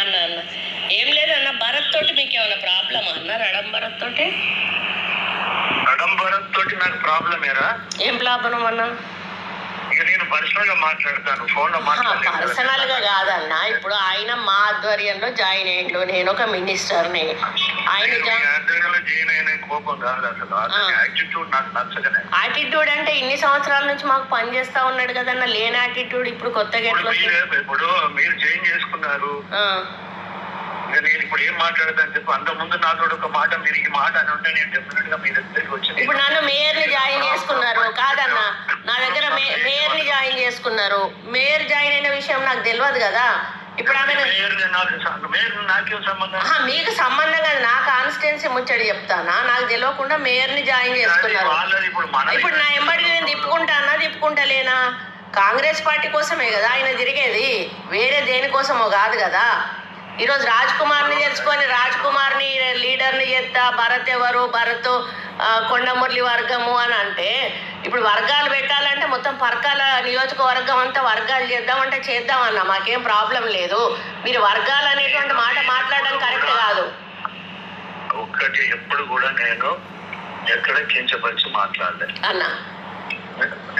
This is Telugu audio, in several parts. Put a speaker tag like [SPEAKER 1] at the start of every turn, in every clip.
[SPEAKER 1] అన్న అన్న ఏం లేదన్న, భరత్ తోటి మీకు ఏమైనా ప్రాబ్లమ్ అన్న? రడం భరత్ తోటి
[SPEAKER 2] నాకు ప్రాబ్లం ఏరా?
[SPEAKER 1] ఏం ప్రాబ్లం అన్న?
[SPEAKER 2] ఇక నేను పర్సనల్ గా మాట్లాడతాను, ఫోన్ లో మాట్లాడతాను.
[SPEAKER 1] పర్సనల్ గా కాదన్న, ఇప్పుడు ఆయన మా ఆధ్వర్యంలో జాయిన్ అయ్యిండు, నేను ఒక మినిస్టర్ని. ఆయన
[SPEAKER 2] జాయిన్ అయిన కోపం కాదు అసలు, యాటిట్యూడ్ నాకు నచ్చగానే.
[SPEAKER 1] యాటిట్యూడ్ అంటే ఇన్ని సంవత్సరాల నుంచి మాకు పని చేస్తా ఉన్నాడు కదన్న, లేని యాటిట్యూడ్ ఇప్పుడు కొత్తగా
[SPEAKER 2] ఇప్పుడు మీరు జాయిన్ చేసుకున్నారు, నేను ఇప్పుడు ఏం మాట్లాడతాను చెప్పు. అంత ముందు నాతో ఒక మాట, మీరు ఈ మాట అని ఉంటే నేను డెఫినెట్ గా మీ దగ్గరికి వచ్చి.
[SPEAKER 1] ఇప్పుడు నన్ను మేయర్ ని జాయిన్ చేసుకున్నారు కాదన్న, నా దగ్గర మేయర్ ని జాయిన్ చేసుకున్నారు. మేయర్ జాయిన్ అయిన విషయం నాకు తెలియదు కదా. ఇప్పుడు ఆమె మీకు సంబంధం కదా, నా కాన్స్టిట్యున్సీ ముచ్చడి చెప్తానా? నాకు తెలియకుండా మేయర్ ని జాయిన్ చేసుకున్నారు. ఇప్పుడు నా ఎంబడి నేను తిప్పుకుంటలేనా? కాంగ్రెస్ పార్టీ కోసమే కదా ఆయన తిరిగేది, వేరే దేనికోసమో కాదు కదా. ఈరోజు రాజ్ కుమార్ని తెలుసుకొని రాజ్ కుమార్ని లీడర్ని చేస్తా, భరత్ ఎవరు, భరత్ కొండమురళి వర్గము అని అంటే, ఇప్పుడు వర్గాలు పెట్టాలంటే మొత్తం పరకాల నియోజకవర్గం అంతా వర్గాలు చేద్దామంటే చేద్దామన్నా, మాకేం ప్రాబ్లం లేదు. మీరు వర్గాలు అనేటువంటి మాట మాట్లాడడం కరెక్ట్ కాదు.
[SPEAKER 2] ఒక్కటి ఎప్పుడు కూడా నేను ఎక్కడ కించపరిచి మాట్లాడలేదు
[SPEAKER 1] అన్నా,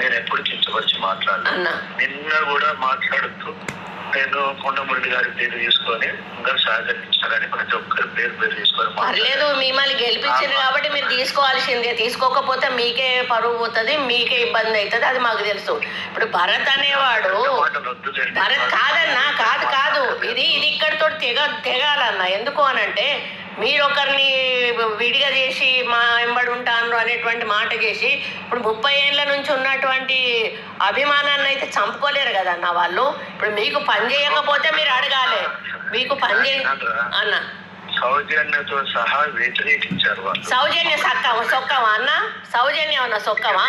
[SPEAKER 2] నేను ఎప్పుడు కించపరిచి మాట్లాడలేదు
[SPEAKER 1] అన్నా.
[SPEAKER 2] నిన్న కూడా మాట్లాడుతూ నేను కొండమురళి గారి పేరు తీసుకొని ఇంకా సహకరించాలని ప్రతి ఒక్కరి పేరు తీసుకొని
[SPEAKER 1] పర్లేదు. మిమ్మల్ని గెలిపించారు కాబట్టి మీరు తీసుకోవాల్సిందే, తీసుకోకపోతే మీకే పరువు పోతుంది, మీకే ఇబ్బంది అవుతుంది, అది మాకు తెలుసు. ఇప్పుడు భరత్ అనేవాడు, భరత్ కాదన్నా, కాదు ఇది ఇక్కడితో తెగాలన్నా. ఎందుకు అనంటే, మీరు ఒకరిని విడిగా చేసి మా వెంబడి ఉంటాను అనేటువంటి మాట చేసి, ఇప్పుడు 30 ఏళ్ళ నుంచి ఉన్నటువంటి అభిమానాన్ని అయితే చంపుకోలేరు కదన్న వాళ్ళు. ఇప్పుడు మీకు పని చేయకపోతే మీరు అడగాలి, మీకు పని చేయ అన్న.
[SPEAKER 2] సౌజన్యతో సహా వ్యతిరేకించారు.
[SPEAKER 1] సౌజన్య సొక్కమా అన్న? సౌజన్యం అన్న సొక్కమా?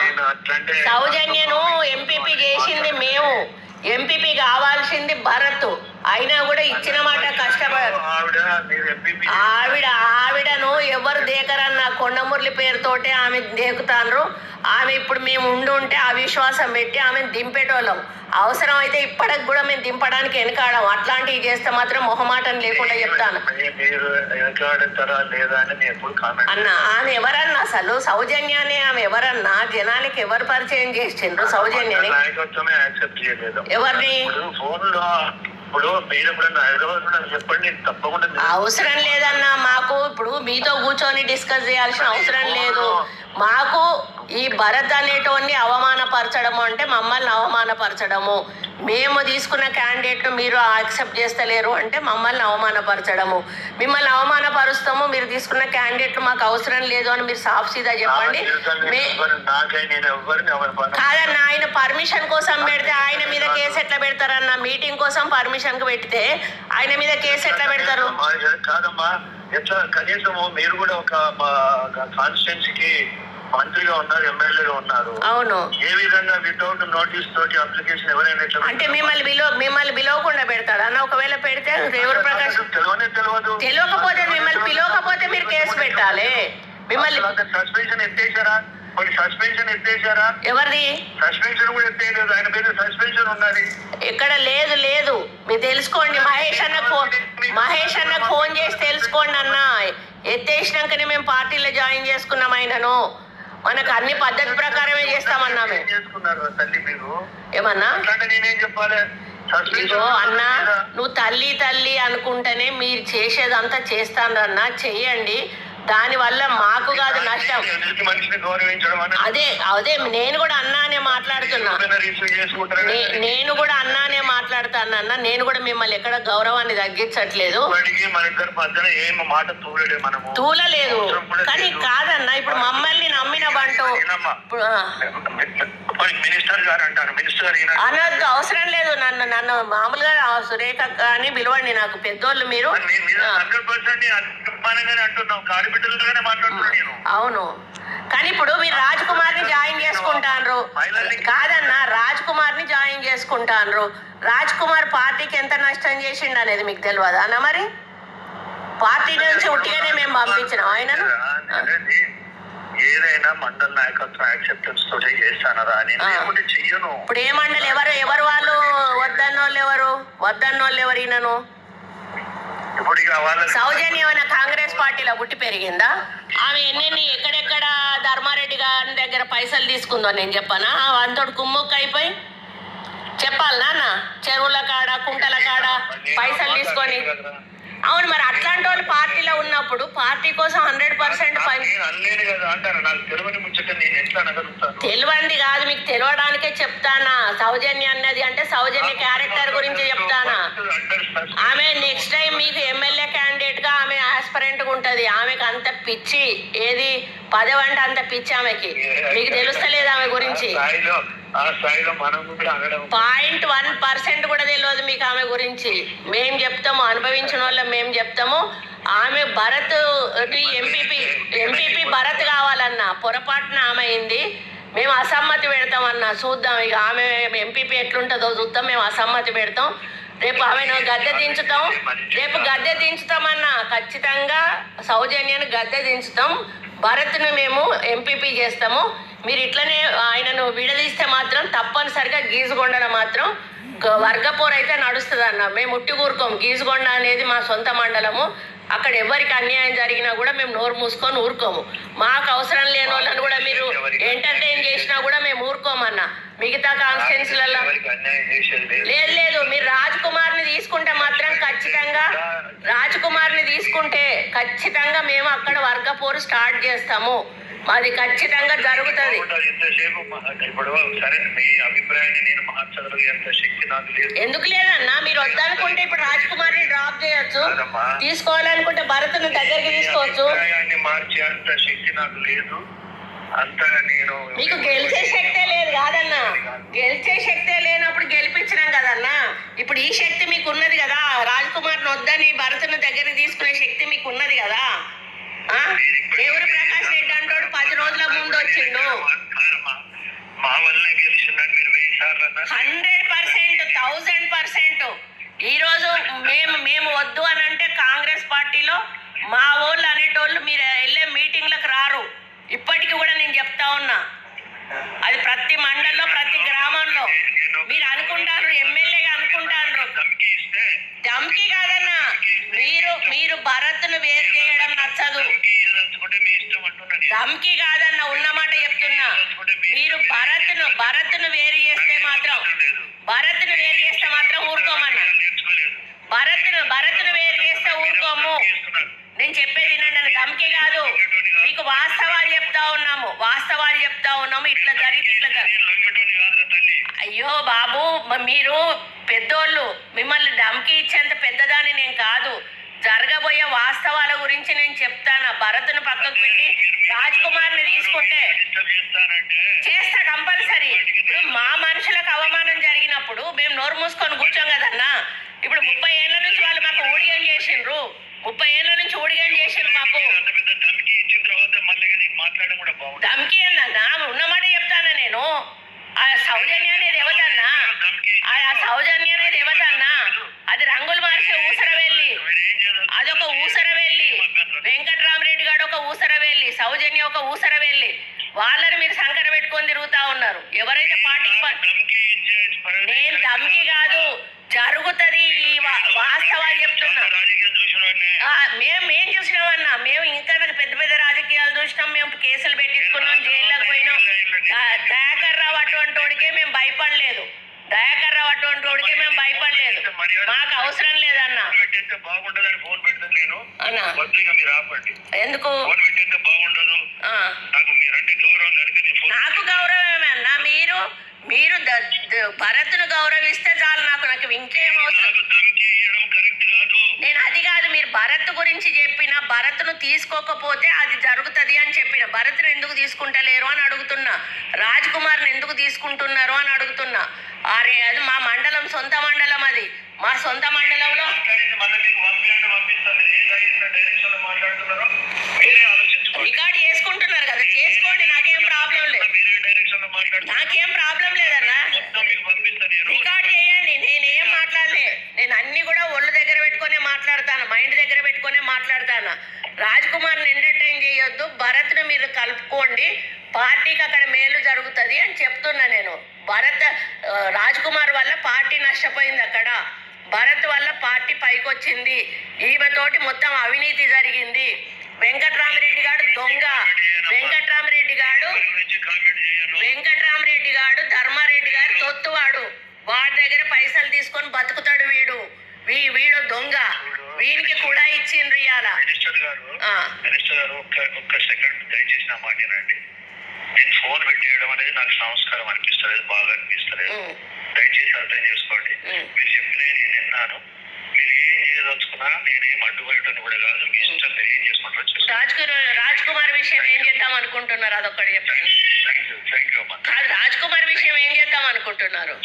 [SPEAKER 1] సౌజన్యను ఎంపీపీ చేసింది మేము, ఎంపీపీ కావాల్సింది భరత్. అయినా కూడా ఇచ్చిన మాట కష్టపడారు. ఆవిడను ఎవరు దేకరన్న, కొండమురళి పేరుతోటే ఆమె దేకుతాండ్రు. ఆమె ఇప్పుడు మేము ఉంటే అవిశ్వాసం పెట్టి ఆమెను దింపేటోళ్ళం. అవసరం అయితే ఇప్పటికి కూడా మేము దింపడానికి వెనకాడం. అట్లాంటివి చేస్తే మాత్రం మొహమాటం లేకుండా చెప్తాను అన్న. ఆమె ఎవరన్నా అసలు సౌజన్యాన్ని, ఆమె ఎవరన్నా జనానికి ఎవరు పరిచయం చేసిండ్రు సౌజన్యాన్ని? ఎవరిని? అవసరం లేదన్నా మాకు. ఇప్పుడు మీతో కూర్చొని డిస్కస్ చేయాల్సిన అవసరం లేదు మాకు. ఈ భరత్ అనేటోన్ని అవమానపరచడము అంటే మమ్మల్ని అవమానపరచడము. మేము తీసుకున్న క్యాండిడేట్ను మీరు యాక్సెప్ట్ చేస్తలేరు అంటే మమ్మల్ని అవమానపరచడము. మిమ్మల్ని అవమానపరుస్తాము, మీరు తీసుకున్న క్యాండిడేట్లు మాకు అవసరం లేదు అని మీరు సాఫ్ సీదా చెప్పండి. కాదన్నా, ఆయన పర్మిషన్ కోసం పెడితే ఆయన మీద కేసు ఎట్లా పెడతారన్న? మీటింగ్ కోసం పర్మిషన్ కు పెడితే ఆయన మీద కేసు ఎట్లా పెడతారు?
[SPEAKER 2] కాదమ్మా, ఎట్లా కనీసం మీరు కూడా ఒక కాన్స్టిట్యున్సీకి మంత్రిగా ఉన్నారు, ఎమ్మెల్యేగా ఉన్నారు.
[SPEAKER 1] అవును.
[SPEAKER 2] ఏ విధంగా వితౌట్ నోటీస్ తోటి అప్లికేషన్ ఎవరైనా
[SPEAKER 1] అంటే మిమ్మల్ని పిలవకుండా పెడతాడు అన్న? ఒకవేళ పెడితే రేవూరు ప్రకాష్ తెలియకపోతే, మిమ్మల్ని పిలవకపోతే మీరు కేసు పెట్టాలి. మిమ్మల్ని
[SPEAKER 2] సస్పెన్షన్ ఎత్తేసారా? సస్పెన్షన్ ఎత్తేసారా?
[SPEAKER 1] ఎవరిది
[SPEAKER 2] సస్పెన్షన్ కూడా ఎత్తేయలేదు, ఆయన పేరు సస్పెన్షన్ ఉన్నది.
[SPEAKER 1] ఇక్కడ లేదు మీరు తెలుసుకోండి. మహేష్ అన్నకు ఫోన్ చేసి తెలుసుకోండి అన్న. ఎత్తేసినాకనే మేము పార్టీలో జాయిన్ చేసుకున్నాం ఆయనను. మనకు అన్ని పద్ధతి ప్రకారమే చేస్తామన్నా మేము. ఏమన్నా ఇగో అన్న, నువ్వు తల్లి అనుకుంటేనే మీరు చేసేదంతా చేస్తానన్నా, చెయ్యండి. దానివల్ల మాకు కాదు నష్టం. అదే నేను కూడా అన్నానే మాట్లాడుతున్నా, నేను కూడా అన్నానే మాట్లాడుతానన్న. నేను కూడా మిమ్మల్ని ఎక్కడ గౌరవాన్ని తగ్గించట్లేదు, తూలలేదు. కానీ కాదన్న, ఇప్పుడు మమ్మల్ని నమ్మిన బంటూ అనొద్దు, అవసరం లేదు. నన్ను మామూలుగా సురేఖ అని పిలవండి, నాకు పెద్దోళ్ళు మీరు. అవును, కానీ ఇప్పుడు మీరు రాజ్ కుమార్ ని జాయిన్ చేసుకుంటాన్రు కాదన్నా, రాజ్ కుమార్ ని జాయిన్ చేసుకుంటాన్రు. రాజ్ కుమార్ పార్టీకి ఎంత నష్టం చేసిండు అనేది మీకు తెలియదా అన్న? మరి పార్టీ నుంచి ఉట్టిగానే మేము పంపించినాం ఆయనను.
[SPEAKER 2] ఏదైనా మండల నాయకత్వం యాక్సెప్టెన్స్ తోటే చేస్తానరా అని చెయ్యను.
[SPEAKER 1] ఇప్పుడు ఏ మండలి ఎవరు వాళ్ళు వద్దన్నోళ్ళు ఎవరు ఈయనను?
[SPEAKER 2] ఇప్పుడు ఇక వాళ్ళ
[SPEAKER 1] సౌజన్య ఏమైనా కాంగ్రెస్ పార్టీలో పుట్టి పెరిగిందా? ఆమె ఎన్నెన్ని ఎక్కడెక్కడ ధర్మారెడ్డి గారి దగ్గర పైసలు తీసుకుందో నేను చెప్పనా? అంతటి కుమ్ముక్క అయిపోయి చెప్పాలి నాన్న, చెరువుల కాడ కుంటల కాడ పైసలు తీసుకొని. అవును, మరి అట్లాంటి వాళ్ళు పార్టీలో ఉన్నప్పుడు పార్టీ కోసం 100% తెలియంది కాదు, మీకు తెలియడానికే చెప్తానా. సౌజన్య అన్నది అంటే సౌజన్య క్యారెక్టర్ గురించి చెప్తానా. ఆమె నెక్స్ట్ టైం మీకు ఎమ్మెల్యే క్యాండిడేట్ గా ఆమె ఆస్పరెంట్ గా ఉంటది. ఆమెకు అంత పిచ్చి, ఏది పదవి అంటే అంత పిచ్చి ఆమెకి, మీకు తెలుస్తలేదు ఆమె గురించి. 0.1% కూడా తెలియదు మీకు ఆమె గురించి. మేం చెప్తాము, అనుభవించిన వాళ్ళం మేము చెప్తాము. ఆమె భరత్ ఎంపీపీ భరత్ కావాలన్నా పొరపాటున ఆమె అయింది. మేము అసమ్మతి పెడతామన్నా, చూద్దాం ఇక ఆమె ఎంపీపీ ఎట్లుంటుందో చూద్దాం. మేము అసమ్మతి పెడతాం. రేపు ఆమెను గద్దె దించుతాం. రేపు గద్దె దించుతామన్నా, ఖచ్చితంగా సౌజన్యాన్ని గద్దె దించుతాం. భరత్ను మేము ఎంపీపీ చేస్తాము. మీరు ఇట్లనే ఆయనను విడదీస్తే మాత్రం తప్పనిసరిగా గీజుగొండలో మాత్రం వర్గపోరు అయితే నడుస్తుంది అన్న. మేము ఉట్టి ఊరుకోం. గీజుగొండ అనేది మా సొంత మండలము. అక్కడ ఎవరికి అన్యాయం జరిగినా కూడా మేము నోరు మూసుకొని ఊరుకోము. మాకు అవసరం లేని వాళ్ళని కూడా మీరు ఎంటర్టైన్ చేసినా కూడా మేము ఊరుకోమన్నా. మిగతా కాన్స్టిట్యున్సీలలో లేదు. మీరు రాజ్ కుమార్ని తీసుకుంటే మాత్రం ఖచ్చితంగా మేము అక్కడ వర్గపోరు స్టార్ట్ చేస్తాము. అది ఖచ్చితంగా జరుగుతుంది. ఎందుకు లేదన్నా, మీరు వద్దనుకుంటే ఇప్పుడు రాజ్ కుమార్ ని డ్రాప్ చేయొచ్చు, తీసుకోవాలనుకుంటే భరత్ను దగ్గరికి తీసుకోవచ్చు. మీకు గెలిచే శక్తే లేదు కాదన్నా. గెలిచే శక్తే లేనప్పుడు గెలిపించినాం కదన్నా. ఇప్పుడు ఈ శక్తి మీకు ఉన్నది కదా. రాజ్ కుమార్ ని వద్దని భరత్ను దగ్గరికి తీసుకునే శక్తి మీకు ఉన్నది కదా. దేవుడు ప్రకాష్ రెడ్డి అంటాడు 10 రోజుల ముందు వచ్చిండు. 100%, 1000%. ఈరోజు మేము వద్దు అని అంటే కాంగ్రెస్ పార్టీలో మా వాళ్ళు అనేటోళ్ళు మీరు వెళ్ళే మీటింగ్లకు రారు. ఇప్పటికీ కూడా నేను చెప్తా ఉన్నా. అది ప్రతి మండలంలో, ప్రతి గ్రామంలో మీరు అనుకుంటారు, ఎమ్మెల్యేగా అనుకుంటారు. ధమ్కి కాదన్నా, మీరు భరత్ను వేరు చేయడం నచ్చదు. ధమ్కి కాదన్నా, ఉన్నమాట చెప్తున్నా. మీరు భరత్ను వేరు చేస్తే మాత్రం ఊరుకోమన్నా. భరత్ను వేరు చేస్తే ఊరుకోము. నేను చెప్పేది వినండి. ధమ్కి కాదు, మీకు వాస్తవాలు చెప్తా ఉన్నాము. ఇట్లా జరిగి అయ్యో బాబు, మీరు పెద్దోళ్ళు, మిమ్మల్ని ధమ్కి ఇచ్చేంత పెద్దదాన్ని నేను కాదు. జరగబోయే వాస్తవాల గురించి నేను చెప్తాను. భరత్ను పక్కకు పెట్టి రాజ్ కుమార్ ని తీసుకుంటే చేస్తా కంపల్సరీ. ఇప్పుడు మా మనుషులకు అవమానం జరిగినప్పుడు మేము నోరు మూసుకొని కూర్చోం కదన్నా. ఇప్పుడు 30 ఏళ్ల నుంచి వాళ్ళు మాకు ఊడిగం చేసిండ్రు. 30 ఏళ్ల నుంచి ఊడిగం చేసిండ్రు మాకు. ధమ్కి అన్నా, ఉన్నమాట చెప్తానా నేను. ఆ సౌజన్య అనేది ఎవతన్నా, అది రంగులు మార్చే ఊసరవెల్లి, అదొక ఊసరవెల్లి. వెంకట్రామరెడ్డి గారు ఒక ఊసరవెల్లి, సౌజన్య ఒక ఊసరవెల్లి. వాళ్ళని మీరు సంకర పెట్టుకొని తిరుగుతా ఉన్నారు. ఎవరైతే పార్టీకి నేను ధమ్కి కాదు, జరుగుతుంది. వాస్తవాలు చెప్తున్నా. మేం చూసినామన్నా. మేము ఇంకా పెద్ద పెద్ద రాజకీయాలు చూసినాం. మేము కేసులు పెట్టించుకున్నాం, జైల్లోకి పోయినాం. దయాకర్ రావు అటువంటి వాడికే మేము భయపడలేదు. మాకు అవసరం లేదన్నా. ఎందుకు నాకు గౌరవమే అన్నా. మీరు భరత్ను గౌరవిస్తే చాలు. నాకు ఇంకేం అవసరం. నేను అది కాదు, మీరు భరత్ గురించి చెప్పిన, భరత్ను తీసుకోకపోతే అది జరుగుతుంది అని చెప్పిన. భరత్ను ఎందుకు తీసుకుంటలేరు అని అడుగుతున్నా. రాజ్ కుమార్ని ఎందుకు తీసుకుంటున్నారు అని అడుగుతున్నా. అరే, అది మా మండలం, సొంత మండలం. అది మా సొంత మండలంలో రికార్డు చేసుకుంటున్నారు కదా, చేసుకోండి. నాకేం ప్రాబ్లం లేదన్నా. రికార్డు చేయండి. నేనేం మాట్లాడలే. నేను అన్ని కూడా ఒళ్ళు దగ్గర పెట్టుకునే మాట్లాడతాను, మైండ్ దగ్గర పెట్టుకునే మాట్లాడతాను. రాజ్ కుమార్ని ఎంటర్టైన్ చేయొద్దు. భరత్ను మీరు కలుపుకోండి. పార్టీకి అక్కడ మేలు జరుగుతుంది అని చెప్తున్నా నేను. రాజ్ కుమార్ వల్ల పార్టీ నష్టపోయింది. అక్కడ భరత్ వల్ల పార్టీ పైకొచ్చింది, ఈమెతోటి మొత్తం అవినీతి జరిగింది, వెంకట్రామరెడ్డి గారు దొంగ, వెంకట్రామరెడ్డి గారు ధర్మారెడ్డి గారు తొత్తువాడు, వాడి దగ్గర పైసలు తీసుకొని బతుకుతాడు వీడు, వీడు దొంగ, వీనికి కూడా ఇచ్చిండ్రు ఇవాళ.
[SPEAKER 2] మినిస్టర్ గారు ఒక్క సెకండ్ దయచేసి నా మాట వినండి. నేను ఫోన్ పెట్టేయడం అనేది నాకు సంస్కారం అనిపిస్తలేదు, బాగా అనిపిస్తలేదు. దయచేసి అర్థం చేసుకోండి. మీరు చెప్పిన నేను విన్నాను. మీరు ఏం చేయదలుచుకున్నా నేనేం అడ్డుబయటను కూడా కాదు, మీ ఇష్టం మీరు ఏం చేసుకుంటారో.
[SPEAKER 1] రాజ్ కుమార్ విషయం ఏం చేద్దాం అనుకుంటున్నారు అదొక్కటి చెప్పండి.
[SPEAKER 2] థ్యాంక్ యూ అమ్మా.
[SPEAKER 1] రాజ్ కుమార్ విషయం ఏం చేద్దాం అనుకుంటున్నారు?